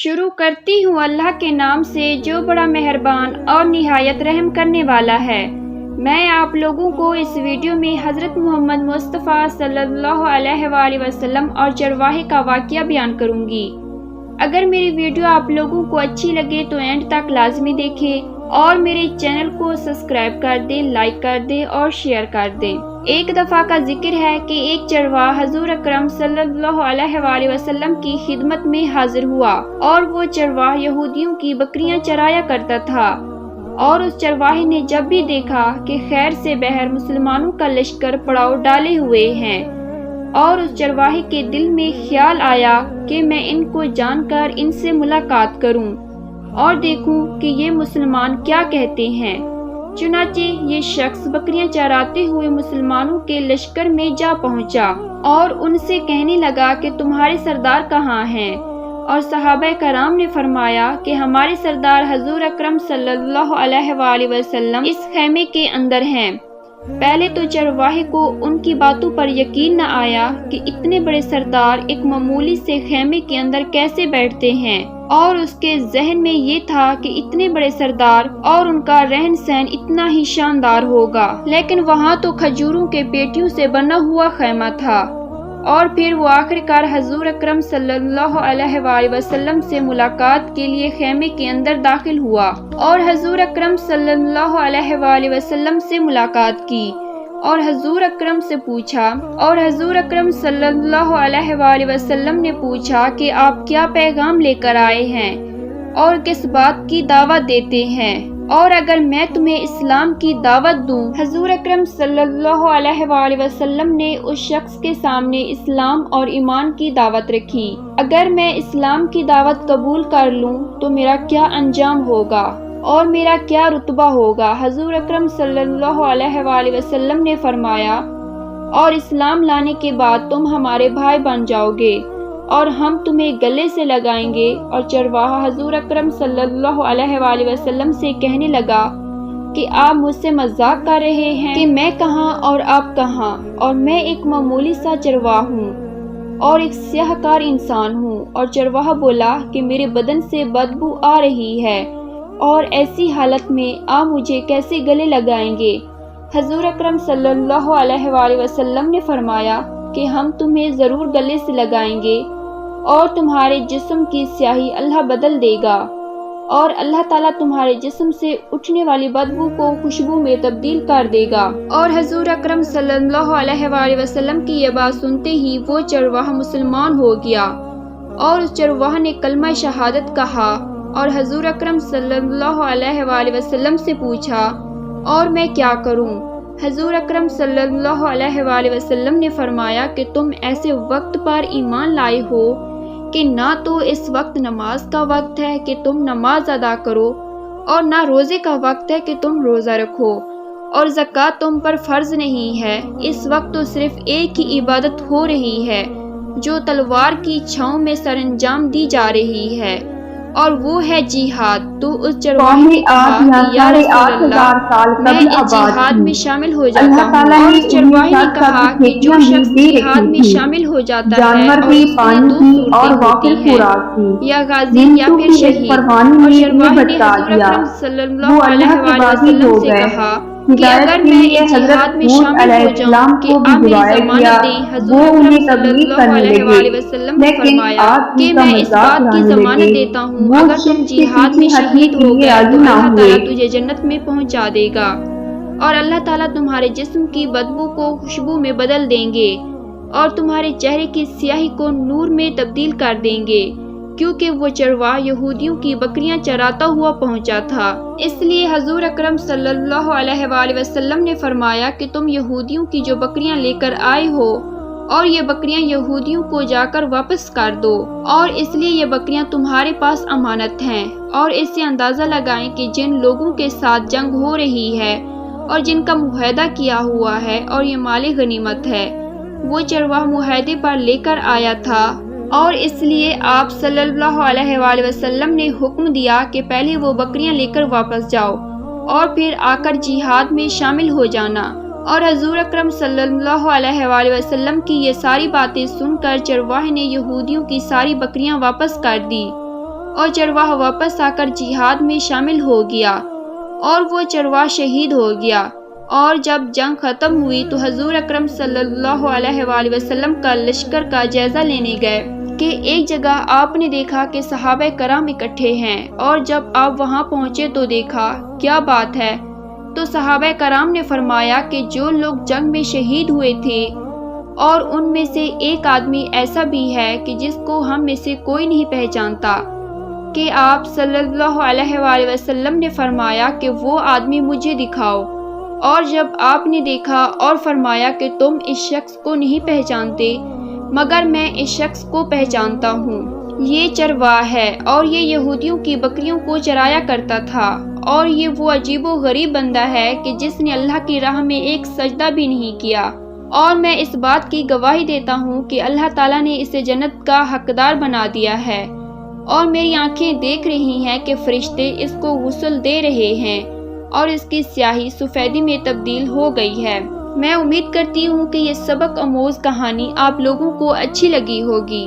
شروع کرتی ہوں اللہ کے نام سے جو بڑا مہربان اور نہایت رحم کرنے والا ہے۔ میں آپ لوگوں کو اس ویڈیو میں حضرت محمد مصطفیٰ صلی اللہ علیہ وآلہ وسلم اور چرواہے کا واقعہ بیان کروں گی۔ اگر میری ویڈیو آپ لوگوں کو اچھی لگے تو اینڈ تک لازمی دیکھیں اور میرے چینل کو سبسکرائب کر دیں، لائک کر دیں اور شیئر کر دیں۔ ایک دفعہ کا ذکر ہے کہ ایک چرواہا حضور اکرم صلی اللہ علیہ وآلہ وسلم کی خدمت میں حاضر ہوا اور وہ چرواہا یہودیوں کی بکریاں چرایا کرتا تھا، اور اس چرواہے نے جب بھی دیکھا کہ خیر سے بہر مسلمانوں کا لشکر پڑاؤ ڈالے ہوئے ہیں، اور اس چرواہے کے دل میں خیال آیا کہ میں ان کو جان کر ان سے ملاقات کروں اور دیکھوں کہ یہ مسلمان کیا کہتے ہیں۔ چنانچہ یہ شخص بکریاں چراتے ہوئے مسلمانوں کے لشکر میں جا پہنچا اور ان سے کہنے لگا کہ تمہارے سردار کہاں ہیں؟ اور صحابہ کرام نے فرمایا کہ ہمارے سردار حضور اکرم صلی اللہ علیہ وآلہ وسلم اس خیمے کے اندر ہیں۔ پہلے تو چرواہے کو ان کی باتوں پر یقین نہ آیا کہ اتنے بڑے سردار ایک معمولی سے خیمے کے اندر کیسے بیٹھتے ہیں، اور اس کے ذہن میں یہ تھا کہ اتنے بڑے سردار اور ان کا رہن سہن اتنا ہی شاندار ہوگا، لیکن وہاں تو کھجوروں کے پیٹیوں سے بنا ہوا خیمہ تھا۔ اور پھر وہ آخرکار حضور اکرم صلی اللہ علیہ وآلہ وسلم سے ملاقات کے لیے خیمے کے اندر داخل ہوا اور حضور اکرم صلی اللہ علیہ وآلہ وسلم سے ملاقات کی اور حضور اکرم سے پوچھا، اور حضور اکرم صلی اللہ علیہ وآلہ وسلم نے پوچھا کہ آپ کیا پیغام لے کر آئے ہیں اور کس بات کی دعوت دیتے ہیں، اور اگر میں تمہیں اسلام کی دعوت دوں۔ حضور اکرم صلی اللہ علیہ وآلہ وسلم نے اس شخص کے سامنے اسلام اور ایمان کی دعوت رکھی۔ اگر میں اسلام کی دعوت قبول کر لوں تو میرا کیا انجام ہوگا اور میرا کیا رتبہ ہوگا؟ حضور اکرم صلی اللہ علیہ وآلہ وسلم نے فرمایا، اور اسلام لانے کے بعد تم ہمارے بھائی بن جاؤ گے اور ہم تمہیں گلے سے لگائیں گے۔ اور چرواہا حضور اکرم صلی اللہ علیہ وآلہ وسلم سے کہنے لگا کہ آپ مجھ سے مذاق کر رہے ہیں کہ میں کہاں اور آپ کہاں، اور میں ایک معمولی سا چرواہا ہوں اور ایک سیاہ کار انسان ہوں۔ اور چرواہا بولا کہ میرے بدن سے بدبو آ رہی ہے، اور ایسی حالت میں آپ مجھے کیسے گلے لگائیں گے؟ حضور اکرم صلی اللہ علیہ وآلہ وسلم نے فرمایا کہ ہم تمہیں ضرور گلے سے لگائیں گے، اور تمہارے جسم کی سیاہی اللہ بدل دے گا، اور اللہ تعالیٰ تمہارے جسم سے اٹھنے والی بدبو کو خوشبو میں تبدیل کر دے گا۔ اور حضور اکرم صلی اللہ علیہ وآلہ وسلم کی یہ بات سنتے ہی وہ چرواہا مسلمان ہو گیا، اور اس چرواہا نے کلمہ شہادت کہا اور حضور اکرم صلی اللہ علیہ وآلہ وسلم سے پوچھا، اور میں کیا کروں؟ حضور اکرم صلی اللہ علیہ وآلہ وسلم نے فرمایا کہ تم ایسے وقت پر ایمان لائے ہو کہ نہ تو اس وقت نماز کا وقت ہے کہ تم نماز ادا کرو، اور نہ روزے کا وقت ہے کہ تم روزہ رکھو، اور زکوٰۃ تم پر فرض نہیں ہے۔ اس وقت تو صرف ایک ہی عبادت ہو رہی ہے جو تلوار کی چھاؤں میں سر انجام دی جا رہی ہے، اور وہ ہے جہاد۔ تو اس چرواہے نے کہا کہ یا رسول اللہ، میں اس جہاد میں شامل ہو جاتا ہوں۔ اور اس چرواہے نے کہا کہ جو شخص جہاد میں شامل ہو جاتا ہے اور اس میں دو صورتیں ہوتی ہیں، یا غازی یا پھر شہید۔ اور چرواہے نے حضور اکرم صلی اللہ علیہ وآلہ وسلم سے کہا کہ اگر میں اس جہاد میں شامل ہو جاؤں کہ آپ میری ضمانت دیں۔ حضور اکرم صلی اللہ علیہ وآلہ وسلم نے فرمایا کہ میں اس بات کی ضمانت دیتا ہوں، اگر تم جہاد میں شہید ہو گئے تو اللہ تعالیٰ تجھے جنت میں پہنچا دے گا، اور اللہ تعالیٰ تمہارے جسم کی بدبو کو خوشبو میں بدل دیں گے، اور تمہارے چہرے کی سیاہی کو نور میں تبدیل کر دیں گے، کیونکہ وہ چرواہا یہودیوں کی بکریاں چراتا ہوا پہنچا تھا۔ اس لیے حضور اکرم صلی اللہ علیہ وآلہ وسلم نے فرمایا کہ تم یہودیوں کی جو بکریاں لے کر آئے ہو، اور یہ بکریاں یہودیوں کو جا کر واپس کر دو، اور اس لیے یہ بکریاں تمہارے پاس امانت ہیں۔ اور اس سے اندازہ لگائیں کہ جن لوگوں کے ساتھ جنگ ہو رہی ہے اور جن کا معاہدہ کیا ہوا ہے اور یہ مال غنیمت ہے، وہ چرواہا معاہدے پر لے کر آیا تھا، اور اس لیے آپ صلی اللہ علیہ وآلہ وسلم نے حکم دیا کہ پہلے وہ بکریاں لے کر واپس جاؤ اور پھر آ کر جہاد میں شامل ہو جانا۔ اور حضور اکرم صلی اللہ علیہ وآلہ وسلم کی یہ ساری باتیں سن کر چرواہے نے یہودیوں کی ساری بکریاں واپس کر دی، اور چرواہ واپس آ کر جہاد میں شامل ہو گیا اور وہ چرواہ شہید ہو گیا۔ اور جب جنگ ختم ہوئی تو حضور اکرم صلی اللہ علیہ وآلہ وسلم کا لشکر کا جائزہ لینے گئے کہ ایک جگہ آپ نے دیکھا کہ صحابہ کرام اکٹھے ہیں، اور جب آپ وہاں پہنچے تو دیکھا کیا بات ہے؟ تو صحابہ کرام نے فرمایا کہ جو لوگ جنگ میں شہید ہوئے تھے اور ان میں سے ایک آدمی ایسا بھی ہے کہ جس کو ہم میں سے کوئی نہیں پہچانتا، کہ آپ صلی اللہ علیہ وآلہ وسلم نے فرمایا کہ وہ آدمی مجھے دکھاؤ۔ اور جب آپ نے دیکھا اور فرمایا کہ تم اس شخص کو نہیں پہچانتے مگر میں اس شخص کو پہچانتا ہوں، یہ چرواہ ہے اور یہ یہودیوں کی بکریوں کو چرایا کرتا تھا، اور یہ وہ عجیب و غریب بندہ ہے کہ جس نے اللہ کی راہ میں ایک سجدہ بھی نہیں کیا، اور میں اس بات کی گواہی دیتا ہوں کہ اللہ تعالیٰ نے اسے جنت کا حقدار بنا دیا ہے، اور میری آنکھیں دیکھ رہی ہیں کہ فرشتے اس کو غسل دے رہے ہیں اور اس کی سیاہی سفیدی میں تبدیل ہو گئی ہے۔ میں امید کرتی ہوں کہ یہ سبق آموز کہانی آپ لوگوں کو اچھی لگی ہوگی۔